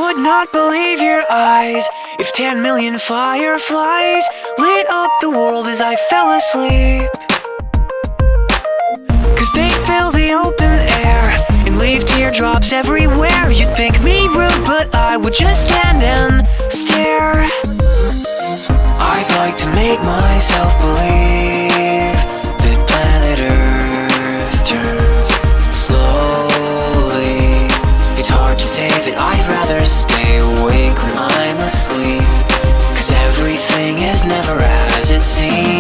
would not believe your eyes if 10 million fireflies lit up the world as I fell asleep. 'Cause they fill the open air and leave teardrops everywhere. You'd think me rude, but I would just stand and stare. I'd like to make myself believe that planet Earth turns slowly. It's hard to say that I'd rather stay awake when I'm asleep, 'cause everything is never as it seems.